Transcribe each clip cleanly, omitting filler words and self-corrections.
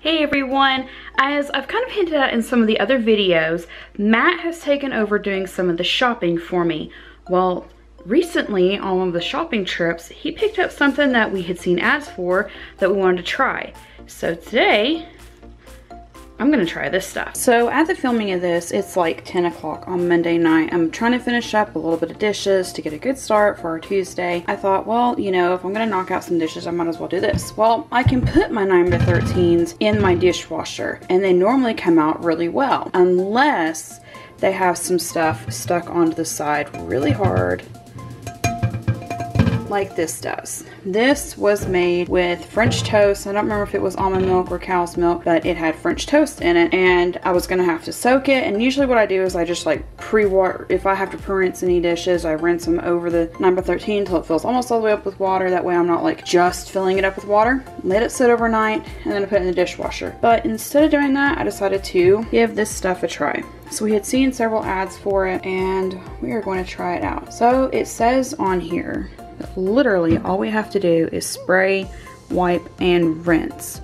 Hey everyone, as I've kind of hinted at in some of the other videos, Matt has taken over doing some of the shopping for me. Well, recently on one of the shopping trips, he picked up something that we had seen ads for that we wanted to try. So today, I'm gonna try this stuff. So at the filming of this, it's like 10 o'clock on Monday night. I'm trying to finish up a little bit of dishes to get a good start for our Tuesday. I thought, well, you know, if I'm gonna knock out some dishes, I might as well do this. Well, I can put my 9x13s in my dishwasher and they normally come out really well, unless they have some stuff stuck onto the side really hard, like this does. This was made with French toast. I don't remember if it was almond milk or cow's milk, but it had French toast in it, and I was gonna have to soak it. And usually what I do is I just like pre-water. If I have to pre-rinse any dishes, I rinse them over the 9x13 until it fills almost all the way up with water. That way I'm not like just filling it up with water. Let it sit overnight and then I put it in the dishwasher. But instead of doing that, I decided to give this stuff a try. So we had seen several ads for it and we are going to try it out. So it says on here, literally all we have to do is spray, wipe, and rinse.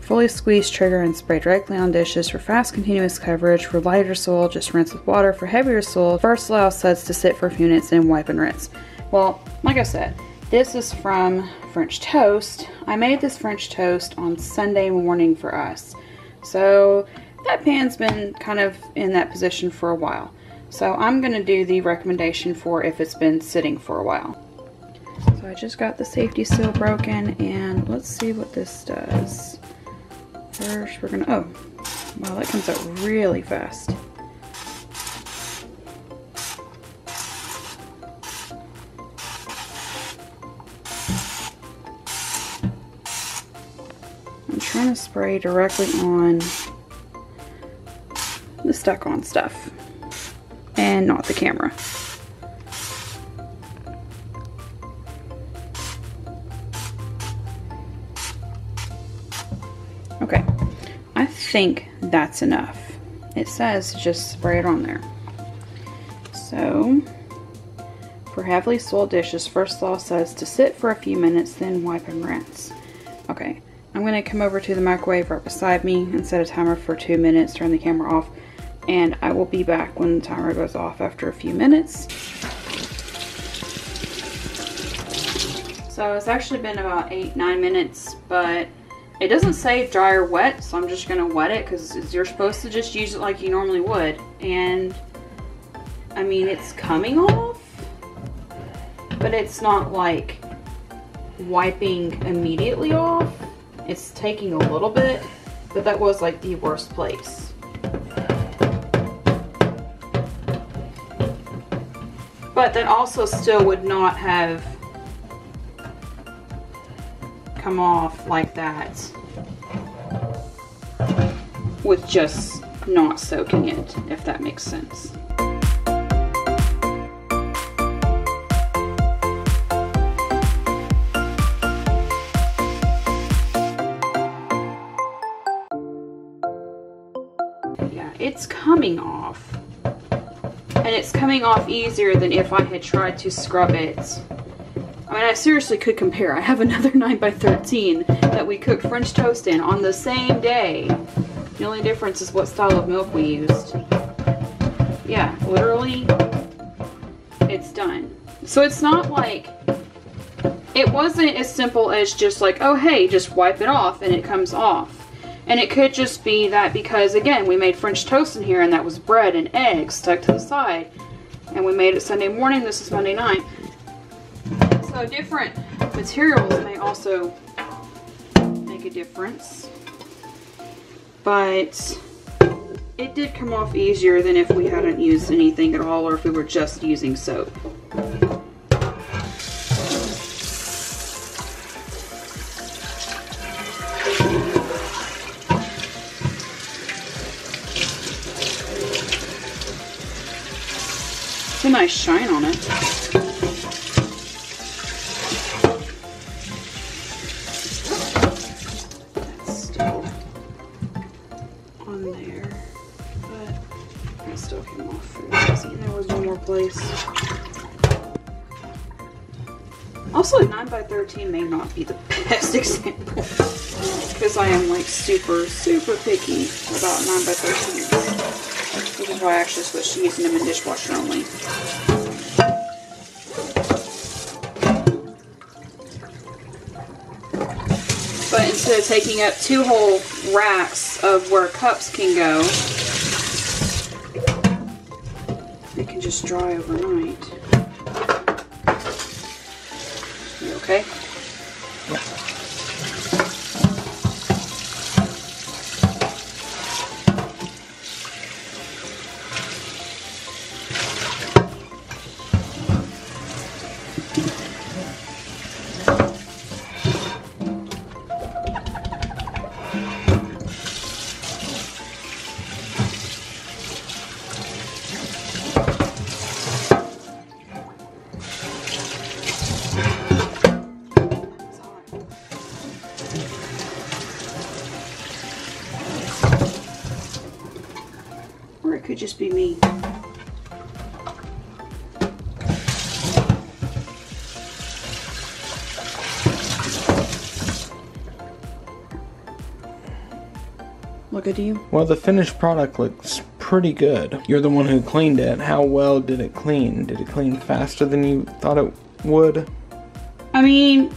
Fully squeeze, trigger, and spray directly on dishes. For fast, continuous coverage. For lighter soil, just rinse with water. For heavier soil, first allow suds to sit for a few minutes and wipe and rinse. Well, like I said, this is from French Toast. I made this French toast on Sunday morning for us. So that pan's been kind of in that position for a while. So I'm gonna do the recommendation for if it's been sitting for a while. So I just got the safety seal broken, and let's see what this does. First we're gonna, oh, wow, that comes out really fast. I'm trying to spray directly on the stuck on stuff and not the camera. Okay, I think that's enough. It says just spray it on there. So, for heavily soiled dishes, first law says to sit for a few minutes, then wipe and rinse. Okay, I'm going to come over to the microwave right beside me and set a timer for 2 minutes, turn the camera off, and I will be back when the timer goes off after a few minutes. So it's actually been about 8-9 minutes, but it doesn't say dry or wet, so I'm just gonna wet it because you're supposed to just use it like you normally would. And I mean, it's coming off, but it's not like wiping immediately off. It's taking a little bit, but that was like the worst place. But that also still would not have come off like that with just not soaking it, if that makes sense. Yeah, it's coming off, and it's coming off easier than if I had tried to scrub it. I mean, I seriously could compare. I have another 9x13 that we cooked French toast in on the same day. The only difference is what style of milk we used. Yeah, literally, it's done. So it's not like, it wasn't as simple as just like, oh hey, just wipe it off and it comes off. And it could just be that because, again, we made French toast in here and that was bread and eggs stuck to the side. And we made it Sunday morning, this is Monday night. So different materials may also make a difference, but it did come off easier than if we hadn't used anything at all or if we were just using soap. It's a nice shine on it. Still came off. See, there was one more place. Also, 9x13 may not be the best example. because I am like super picky about 9x13s, which is why I actually switched to using them in dishwasher only. But instead of taking up 2 whole racks of where cups can go, it can just dry overnight. You okay? Or it could just be me. Look good to you? Well, the finished product looks pretty good. You're the one who cleaned it. How well did it clean? Did it clean faster than you thought it would? I mean,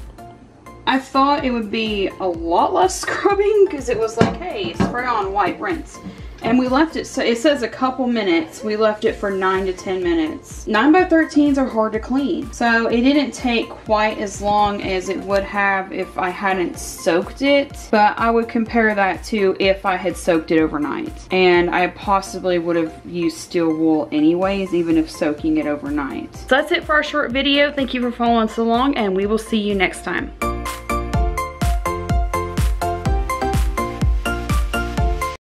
I thought it would be a lot less scrubbing because it was like, hey, spray on, wipe, rinse. And we left it, so it says a couple minutes. We left it for 9 to 10 minutes. 9x13s are hard to clean. So it didn't take quite as long as it would have if I hadn't soaked it. But I would compare that to if I had soaked it overnight. And I possibly would have used steel wool anyways, even if soaking it overnight. So that's it for our short video. Thank you for following us along, and we will see you next time.